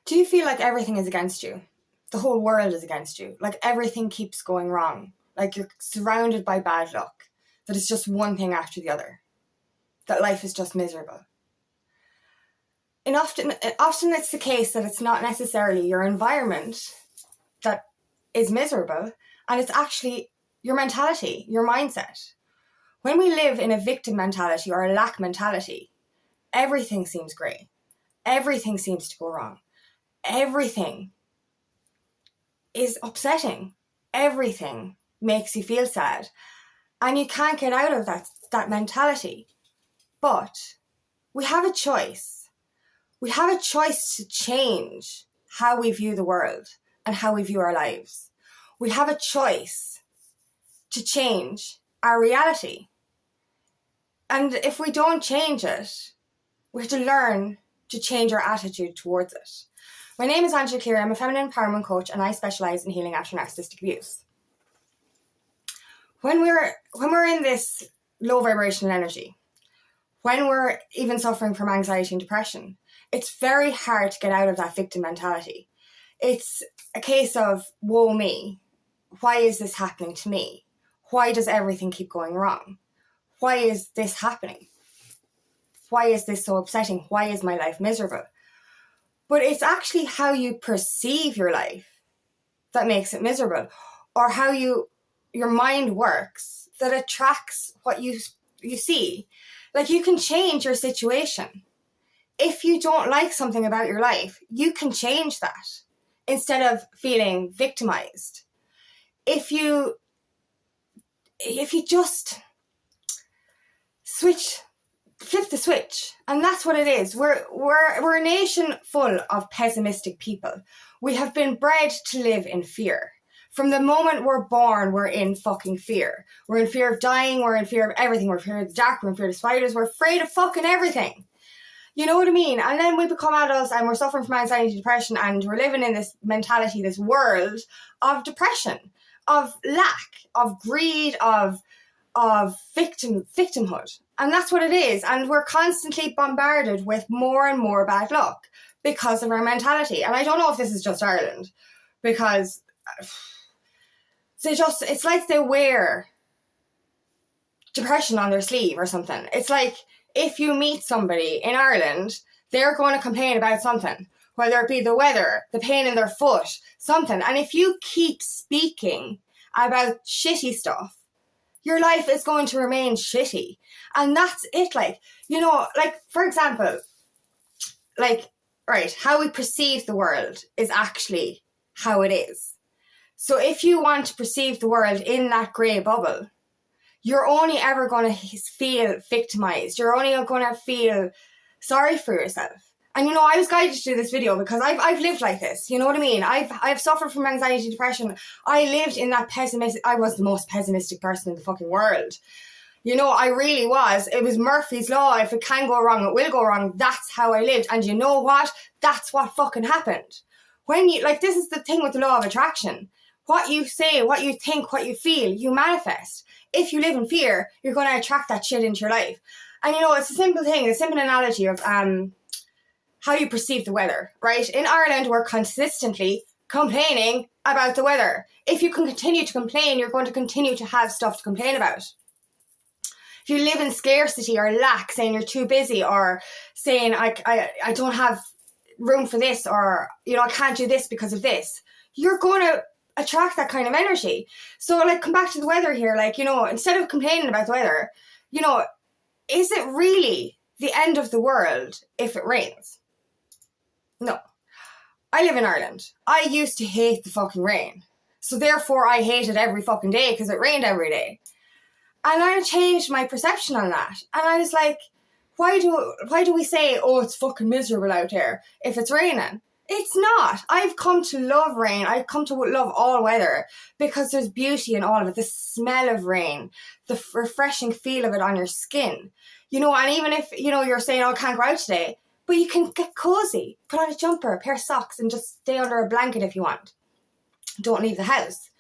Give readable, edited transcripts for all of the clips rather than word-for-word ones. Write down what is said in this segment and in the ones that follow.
Do you feel like everything is against you? The whole world is against you. Like everything keeps going wrong. Like you're surrounded by bad luck. That it's just one thing after the other. That life is just miserable. And often it's the case that it's not necessarily your environment that is miserable, and it's actually your mentality, your mindset. When we live in a victim mentality or a lack mentality, everything seems grey. Everything seems to go wrong. Everything is upsetting. Everything makes you feel sad. And you can't get out of that mentality. But we have a choice. We have a choice to change how we view the world and how we view our lives. We have a choice to change our reality. And if we don't change it, we have to learn to change our attitude towards it. My name is Angela Cleary. I'm a feminine empowerment coach, and I specialise in healing after narcissistic abuse. When we're in this low vibrational energy, when we're even suffering from anxiety and depression, it's very hard to get out of that victim mentality. It's a case of, woe me. Why is this happening to me? Why does everything keep going wrong? Why is this happening? Why is this so upsetting? Why is my life miserable? But it's actually how you perceive your life that makes it miserable, or how your mind works that attracts what you see. Like, you can change your situation. If you don't like something about your life, you can change that instead of feeling victimized. If you just flip the switch, and that's what it is. We're a nation full of pessimistic people. We have been bred to live in fear. From the moment we're born, we're in fucking fear. We're in fear of dying, we're in fear of everything. We're in fear of the dark, we're in fear of spiders, we're afraid of fucking everything. You know what I mean? And then we become adults and we're suffering from anxiety, depression, and we're living in this mentality, this world of depression, of lack, of greed, of victimhood. And that's what it is. And we're constantly bombarded with more and more bad luck because of our mentality. And I don't know if this is just Ireland, because it's like they wear depression on their sleeve or something. It's like, if you meet somebody in Ireland, they're going to complain about something, whether it be the weather, the pain in their foot, something. And if you keep speaking about shitty stuff, your life is going to remain shitty. And that's it. Like, for example, how we perceive the world is actually how it is. So if you want to perceive the world in that grey bubble, you're only ever going to feel victimized. You're only going to feel sorry for yourself. And, I was guided to do this video because I've lived like this. You know what I mean? I've suffered from anxiety, depression. I lived in that I was the most pessimistic person in the fucking world. I really was. It was Murphy's Law. If it can go wrong, it will go wrong. That's how I lived. And you know what? That's what fucking happened. This is the thing with the law of attraction. What you say, what you think, what you feel, you manifest. If you live in fear, you're going to attract that shit into your life. And it's a simple thing, a simple analogy of how you perceive the weather, right? In Ireland, we're consistently complaining about the weather. If you can continue to complain, you're going to continue to have stuff to complain about. If you live in scarcity or lack, saying you're too busy, or saying I don't have room for this, or I can't do this because of this, you're going to attract that kind of energy. So come back to the weather here, instead of complaining about the weather, is it really the end of the world if it rains? No. I live in Ireland. I used to hate the fucking rain. So therefore I hate it every fucking day because it rained every day. And I changed my perception on that. And I was like, why do we say, oh, it's fucking miserable out there if it's raining? It's not. I've come to love rain. I've come to love all weather because there's beauty in all of it. The smell of rain, the refreshing feel of it on your skin. And even if, you're saying, oh, I can't go out today, but you can get cozy, put on a jumper, a pair of socks, and just stay under a blanket if you want. Don't leave the house.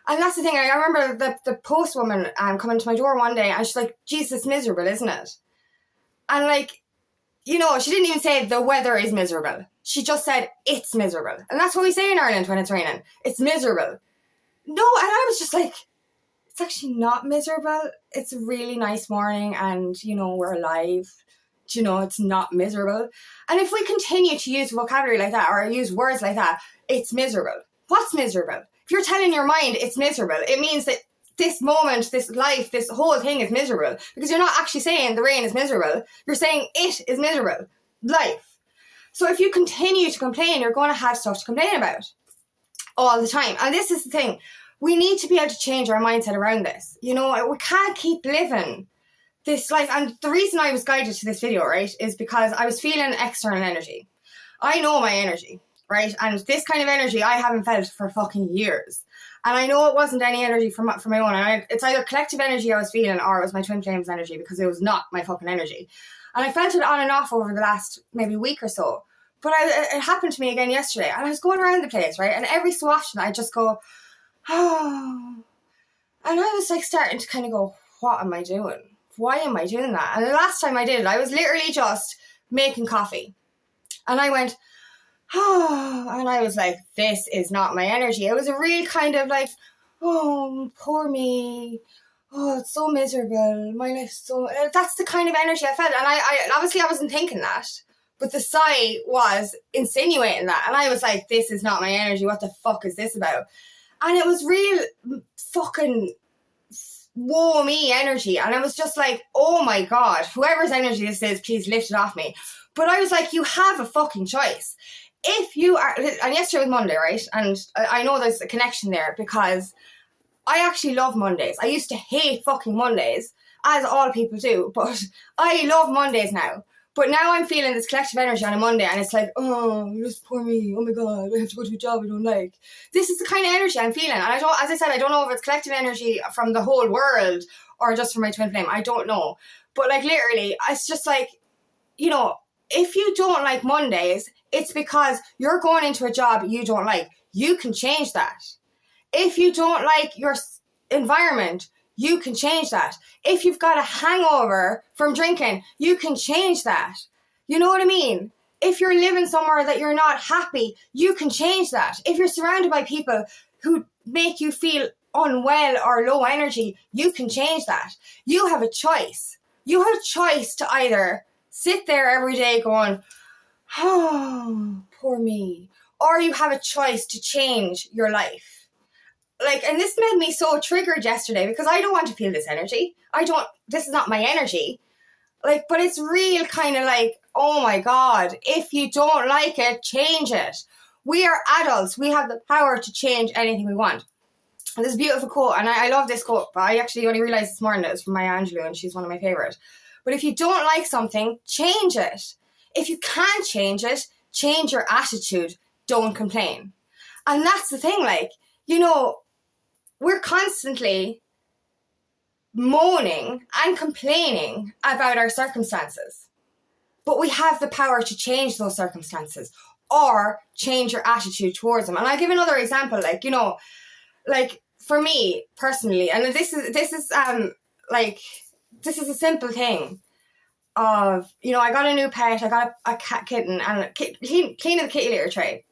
And that's the thing. I remember the postwoman coming to my door one day, and she's like, Jesus, miserable, isn't it? And you know, she didn't even say the weather is miserable. She just said it's miserable. And that's what we say in Ireland when it's raining. It's miserable. No, and I was just like, it's actually not miserable. It's a really nice morning and, you know, we're alive. You know, it's not miserable. And if we continue to use vocabulary like that or use words like that, it's miserable. What's miserable? If you're telling your mind it's miserable, it means that this moment, this life, this whole thing is miserable, because you're not actually saying the rain is miserable. You're saying it is miserable. Life. So if you continue to complain, you're going to have stuff to complain about all the time. And this is the thing. We need to be able to change our mindset around this. You know, we can't keep living this life. And the reason I was guided to this video, right, is because I was feeling external energy. I know my energy, right? And this kind of energy I haven't felt for fucking years. And I know it wasn't any energy from my own. And it's either collective energy I was feeling or it was my twin flames energy, because it was not my fucking energy. And I felt it on and off over the last maybe week or so. But it happened to me again yesterday. And I was going around the place, right? And every so often I just go, oh. And I was like starting to kind of go, what am I doing? Why am I doing that? And the last time I did it, I was literally just making coffee. And I went, oh, and I was like, this is not my energy. It was a real kind of like, oh, poor me. Oh, it's so miserable. My life's so... That's the kind of energy I felt. And I obviously I wasn't thinking that. But the sigh was insinuating that. And I was like, this is not my energy. What the fuck is this about? And it was real fucking whoa me energy. And I was just like, oh my God, whoever's energy this is, please lift it off me. But I was like, you have a fucking choice. If you are, and yesterday was Monday, right? And I know there's a connection there because I actually love Mondays. I used to hate fucking Mondays, as all people do, but I love Mondays now. But now I'm feeling this collective energy on a Monday and it's like, oh, just poor me. Oh my God, I have to go to a job I don't like. This is the kind of energy I'm feeling. And I don't, as I said, I don't know if it's collective energy from the whole world or just from my twin flame. I don't know. But like literally, it's just like, you know, if you don't like Mondays, it's because you're going into a job you don't like. You can change that. If you don't like your environment, you can change that. If you've got a hangover from drinking, you can change that. You know what I mean? If you're living somewhere that you're not happy, you can change that. If you're surrounded by people who make you feel unwell or low energy, you can change that. You have a choice. You have a choice to either sit there every day going, oh, poor me. Or you have a choice to change your life. Like, and this made me so triggered yesterday because I don't want to feel this energy. This is not my energy. Like, but it's real kind of like, oh my God, if you don't like it, change it. We are adults. We have the power to change anything we want. And this beautiful quote, and I love this quote, but I actually only realized this morning that it was from Maya Angelou and she's one of my favorite. But if you don't like something, change it. If you can't change it, change your attitude. Don't complain. And that's the thing, like, you know, we're constantly moaning and complaining about our circumstances. But we have the power to change those circumstances or change your attitude towards them. And I'll give another example, like, you know, like for me personally, and this is a simple thing of, you know, I got a new pet, I got a cat kitten and cleaning the kitty litter tray.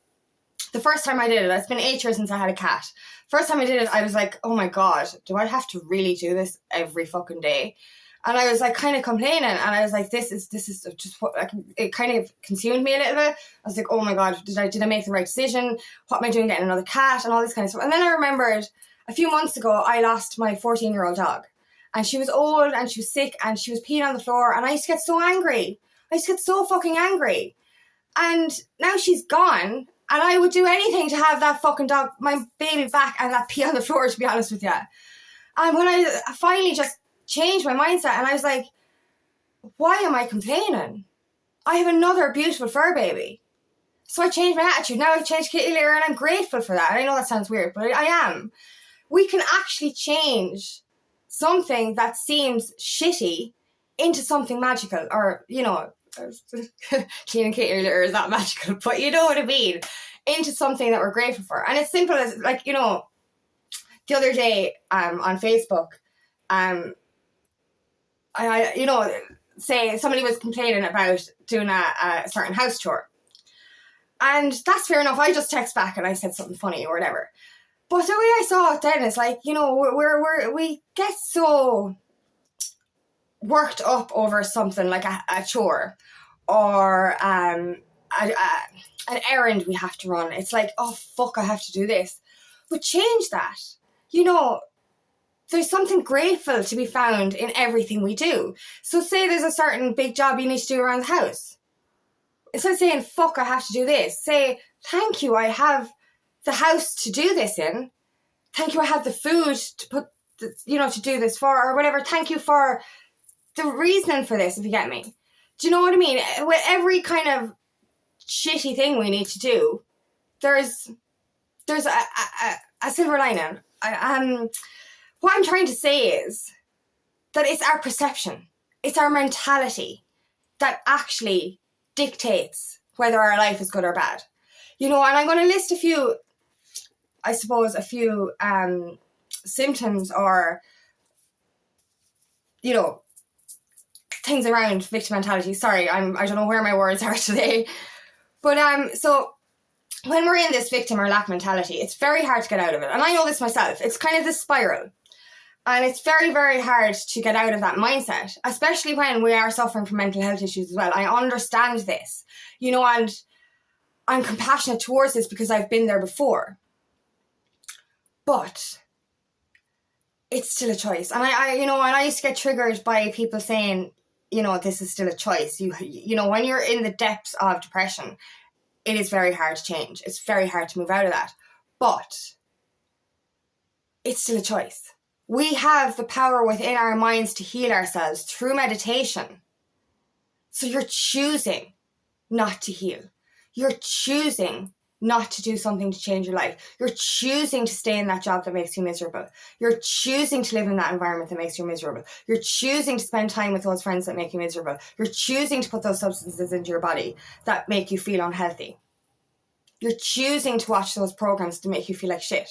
The first time I did it, it's been 8 years since I had a cat. First time I did it, I was like, oh my God, do I have to really do this every fucking day? And I was like kind of complaining and I was like, this is just what, like, it kind of consumed me a little bit. I was like, oh my God, did I make the right decision? What am I doing getting another cat and all this kind of stuff? And then I remembered a few months ago, I lost my 14-year-old dog and she was old and she was sick and she was peeing on the floor and I used to get so angry. I used to get so fucking angry. And now she's gone. And I would do anything to have that fucking dog, my baby back and that pee on the floor, to be honest with you. And when I finally just changed my mindset and I was like, why am I complaining? I have another beautiful fur baby. So I changed my attitude. Now I've changed kitty litter and I'm grateful for that. I know that sounds weird, but I am. We can actually change something that seems shitty into something magical or, you know, cleaning kitty litter is not magical, but you know what I mean, into something that we're grateful for. And it's simple as, like, you know, the other day on Facebook, I you know, say somebody was complaining about doing a certain house chore. And that's fair enough. I just text back and I said something funny or whatever. But the way I saw it then is like, you know, we get so worked up over something like a chore or an errand we have to run. It's like, oh, fuck, I have to do this. But change that. You know, there's something grateful to be found in everything we do. So say there's a certain big job you need to do around the house. Instead of saying, fuck, I have to do this, say, thank you, I have the house to do this in. Thank you, I have the food to put, to do this for, or whatever. Thank you for the reasoning for this, if you get me. Do you know what I mean? With every kind of shitty thing we need to do, there's a silver lining. What I'm trying to say is that it's our perception, it's our mentality that actually dictates whether our life is good or bad. You know, and I'm going to list a few symptoms or, you know, things around victim mentality. Sorry, I don't know where my words are today. But so when we're in this victim or lack mentality, it's very hard to get out of it. And I know this myself. It's kind of this spiral. And it's very, very hard to get out of that mindset, especially when we are suffering from mental health issues as well. I understand this, you know, and I'm compassionate towards this because I've been there before. But it's still a choice. And I used to get triggered by people saying, you know, this is still a choice. You know, when you're in the depths of depression, it is very hard to change. It's very hard to move out of that. But it's still a choice. We have the power within our minds to heal ourselves through meditation. So you're choosing not to heal. You're choosing not to do something to change your life. You're choosing to stay in that job that makes you miserable. You're choosing to live in that environment that makes you miserable. You're choosing to spend time with those friends that make you miserable. You're choosing to put those substances into your body that make you feel unhealthy. You're choosing to watch those programs to make you feel like shit.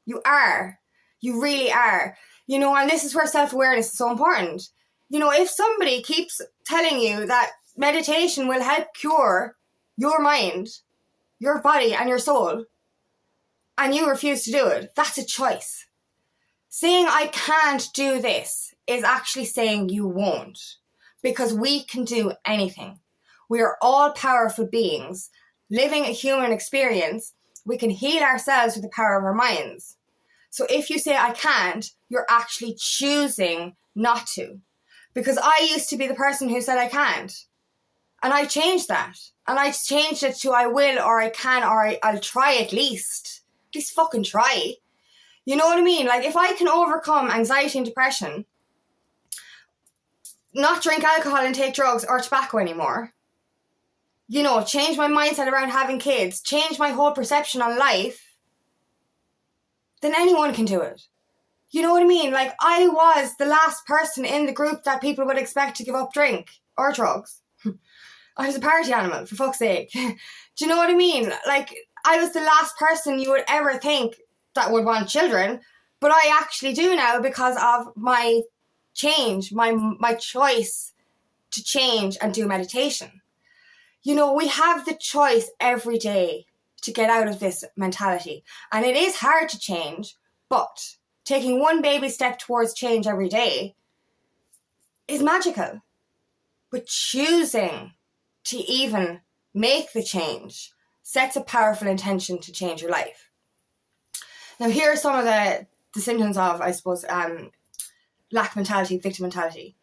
You are. You really are. You know, and this is where self-awareness is so important. You know, if somebody keeps telling you that meditation will help cure your mind, your body and your soul, and you refuse to do it, that's a choice. Saying I can't do this is actually saying you won't, because we can do anything. We are all powerful beings living a human experience. We can heal ourselves with the power of our minds. So if you say I can't, you're actually choosing not to. Because I used to be the person who said I can't. And I changed that. And I changed it to I will, or I can, or I'll try at least. At least fucking try. You know what I mean? Like, if I can overcome anxiety and depression, not drink alcohol and take drugs or tobacco anymore, you know, change my mindset around having kids, change my whole perception on life, then anyone can do it. You know what I mean? Like, I was the last person in the group that people would expect to give up drink or drugs. I was a party animal, for fuck's sake. Do you know what I mean? Like, I was the last person you would ever think that would want children, but I actually do now because of my change, my choice to change and do meditation. You know, we have the choice every day to get out of this mentality. And it is hard to change, but taking one baby step towards change every day is magical. But choosing to even make the change sets a powerful intention to change your life. Now, here are some of the symptoms of, I suppose, lack mentality, victim mentality.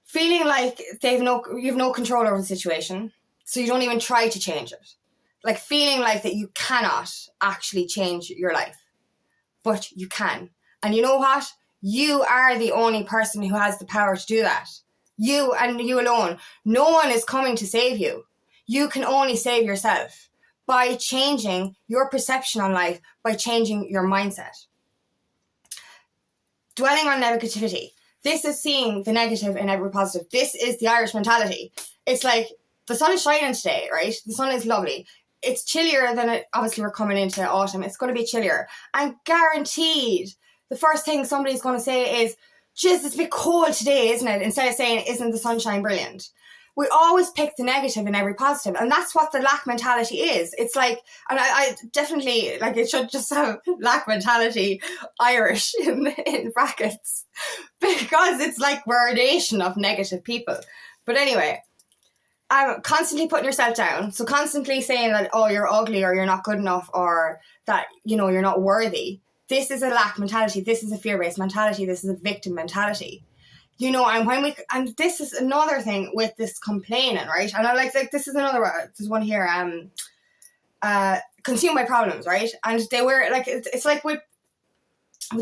Feeling like you have no control over the situation, so you don't even try to change it. Like, feeling like that you cannot actually change your life, but you can. And you know what? You are the only person who has the power to do that. You and you alone. No one is coming to save you. You can only save yourself by changing your perception on life, by changing your mindset. Dwelling on negativity. This is seeing the negative in every positive. This is the Irish mentality. It's like, the sun is shining today, right? The sun is lovely. It's chillier than it, obviously we're coming into autumn. It's going to be chillier. And guaranteed, the first thing somebody's going to say is, Just, it's a bit cold today, isn't it? Instead of saying, isn't the sunshine brilliant? We always pick the negative in every positive, and that's what the lack mentality is. It's like, and I definitely, like, it should just have lack mentality Irish in brackets, because it's like we're a nation of negative people. But anyway, constantly putting yourself down, so constantly saying that, oh, you're ugly, or you're not good enough, or that, you know, you're not worthy. This is a lack mentality. This is a fear-based mentality. This is a victim mentality. You know, and this is another thing with this complaining, right? And I like this is another one. There's one here. Consumed by problems, right? And they wear, like, it's like with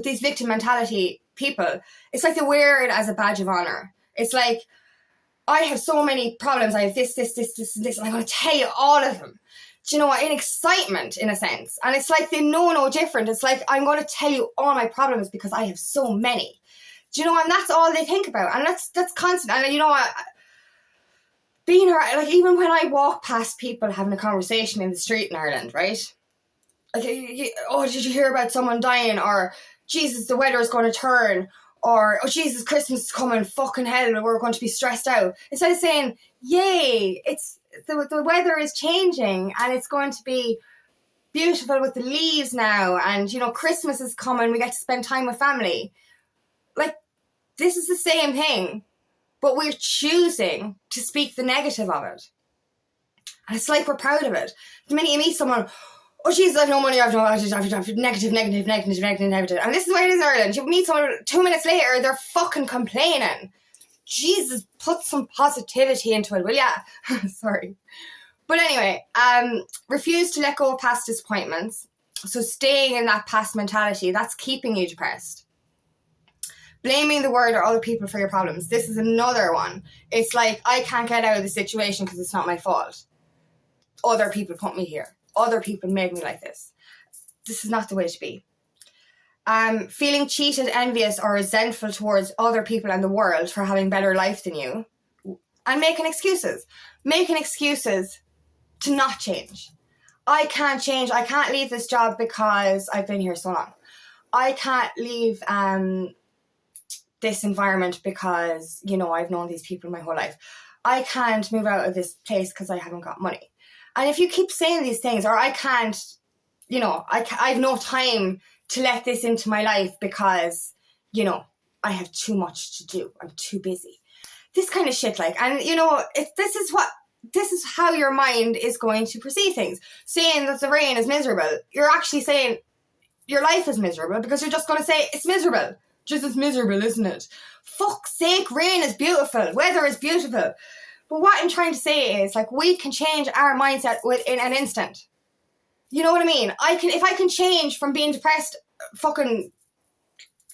these victim mentality people, it's like they wear it as a badge of honor. It's like, I have so many problems. I have this, and I'm going to tell you all of them. Do you know what? In excitement, in a sense. And it's like they know no different. It's like, I'm going to tell you all my problems because I have so many. Do you know? And that's all they think about. And that's constant. And you know what? Being around, like, even when I walk past people having a conversation in the street in Ireland, right? Like, oh, did you hear about someone dying? Or, Jesus, the weather is going to turn. Or, oh, Jesus, Christmas is coming. Fucking hell, we're going to be stressed out. Instead of saying, yay, it's the weather is changing and it's going to be beautiful with the leaves now. And, you know, Christmas is coming. We get to spend time with family. Like, this is the same thing, but we're choosing to speak the negative of it. And it's like we're proud of it. The minute you meet someone, oh, Jesus, I have no money, I have negative. And this is why it is Ireland. You meet someone 2 minutes later, they're fucking complaining. Jesus, put some positivity into it, will ya? Sorry. But anyway, refuse to let go of past disappointments. So staying in that past mentality, that's keeping you depressed. Blaming the world or other people for your problems. This is another one. It's like, I can't get out of the situation because it's not my fault. Other people put me here. Other people made me like this. This is not the way to be. Feeling cheated, envious, or resentful towards other people and the world for having better life than you. And making excuses. Making excuses to not change. I can't change. I can't leave this job because I've been here so long. I can't leave this environment because, you know, I've known these people my whole life. I can't move out of this place because I haven't got money. And if you keep saying these things, or I can't, you know, I have no time to let this into my life because, you know, I have too much to do. I'm too busy. This kind of shit, like, and, you know, this is how your mind is going to perceive things. Saying that the rain is miserable, you're actually saying your life is miserable because you're just going to say it's miserable. Just as miserable, isn't it? Fuck's sake, rain is beautiful. Weather is beautiful. But what I'm trying to say is, like, we can change our mindset within an instant. You know what I mean? If I can change from being depressed, fucking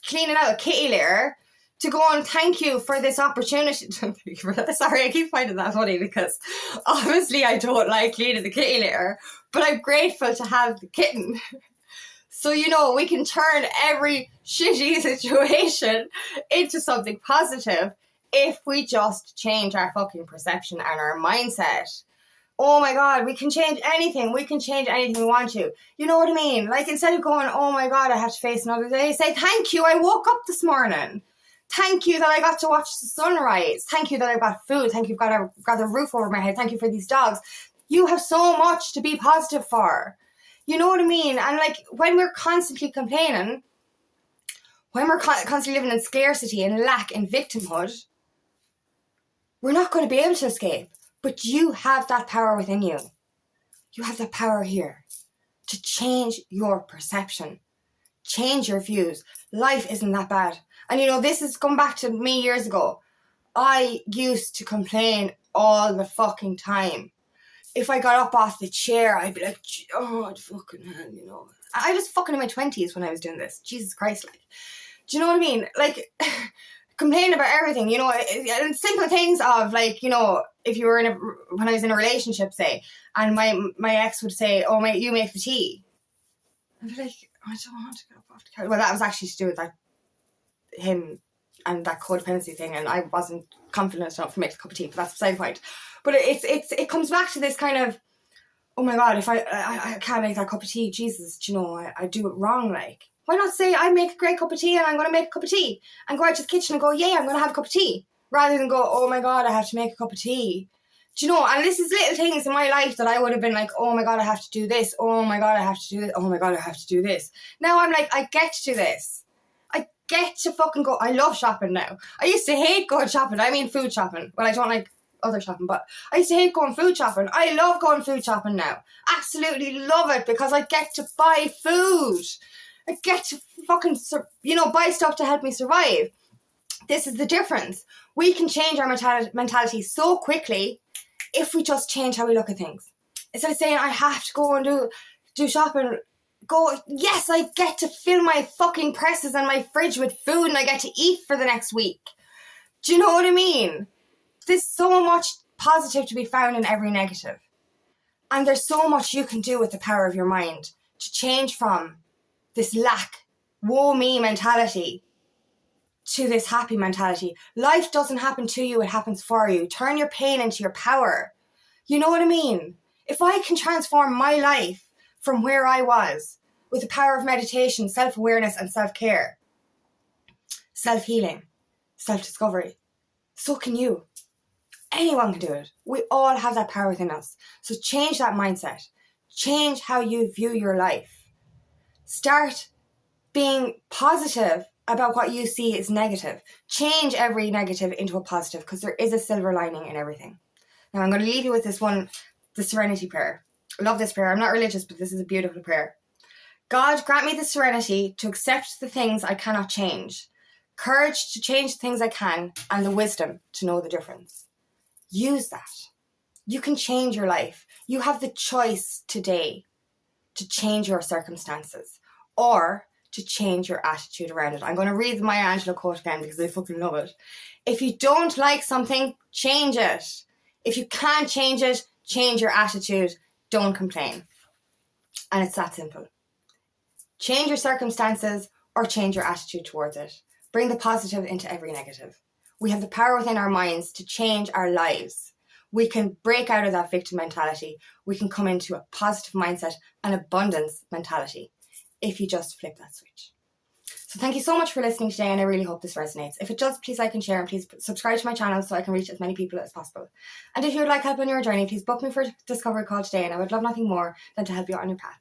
cleaning out a kitty litter, to go and thank you for this opportunity. Sorry, I keep finding that funny because obviously I don't like cleaning the kitty litter, but I'm grateful to have the kitten. So, you know, we can turn every shitty situation into something positive if we just change our fucking perception and our mindset. Oh my God, we can change anything. We can change anything we want to. You know what I mean? Like, instead of going, oh my God, I have to face another day, say, thank you, I woke up this morning. Thank you that I got to watch the sunrise. Thank you that I got food. Thank you got a roof over my head. Thank you for these dogs. You have so much to be positive for. You know what I mean? And, like, when we're constantly complaining, when we're constantly living in scarcity and lack and victimhood, we're not going to be able to escape. But you have that power within you. You have that power here to change your perception, change your views. Life isn't that bad. And, you know, this is come back to me years ago. I used to complain all the fucking time. If I got up off the chair, I'd be like, oh, fucking hell, you know. I was fucking in my 20s when I was doing this. Jesus Christ, like. Do you know what I mean? Like, complaining about everything, you know, and simple things of, like, you know, if you were when I was in a relationship, say, and my ex would say, oh, mate, you make the tea. I'd be like, I don't want to get up off the couch. Well, that was actually to do with that, him and that codependency thing, and I wasn't confident enough to make a cup of tea, but that's beside the point. But it comes back to this kind of, oh my God, if I can't make that cup of tea, Jesus, do you know, I do it wrong, like. Why not say, I make a great cup of tea and I'm going to make a cup of tea, and go out to the kitchen and go, yeah, I'm going to have a cup of tea, rather than go, oh my God, I have to make a cup of tea. Do you know, and this is little things in my life that I would have been like, oh my God, I have to do this. Oh my God, I have to do this. Oh my God, I have to do this. Now I'm like, I get to do this. I get to fucking go. I love shopping now. I used to hate going shopping. I mean food shopping. Well, I don't like other shopping, but I used to hate going food shopping. I love going food shopping now. Absolutely love it, because I get to buy food. I get to fucking, buy stuff to help me survive. This is the difference. We can change our mentality so quickly if we just change how we look at things. Instead of saying, I have to go and do shopping, go, yes, I get to fill my fucking presses and my fridge with food and I get to eat for the next week. Do you know what I mean? There's so much positive to be found in every negative. And there's so much you can do with the power of your mind to change from this lack, woe me mentality to this happy mentality. Life doesn't happen to you, it happens for you. Turn your pain into your power. You know what I mean? If I can transform my life from where I was with the power of meditation, self-awareness and self-care, self-healing, self-discovery, so can you. Anyone can do it. We all have that power within us. So change that mindset. Change how you view your life. Start being positive about what you see is negative. Change every negative into a positive, because there is a silver lining in everything. Now I'm going to leave you with this one, the Serenity Prayer. I love this prayer. I'm not religious, but this is a beautiful prayer. God, grant me the serenity to accept the things I cannot change, courage to change the things I can, and the wisdom to know the difference. Use that. You can change your life. You have the choice today to change your circumstances or to change your attitude around it. I'm going to read the Maya Angelou quote again because I fucking love it. If you don't like something, change it. If you can't change it, change your attitude. Don't complain. And it's that simple. Change your circumstances or change your attitude towards it. Bring the positive into every negative. We have the power within our minds to change our lives. We can break out of that victim mentality. We can come into a positive mindset and abundance mentality if you just flip that switch. So thank you so much for listening today, and I really hope this resonates. If it does, please like and share, and please subscribe to my channel so I can reach as many people as possible. And if you would like help on your journey, please book me for a discovery call today, and I would love nothing more than to help you on your path.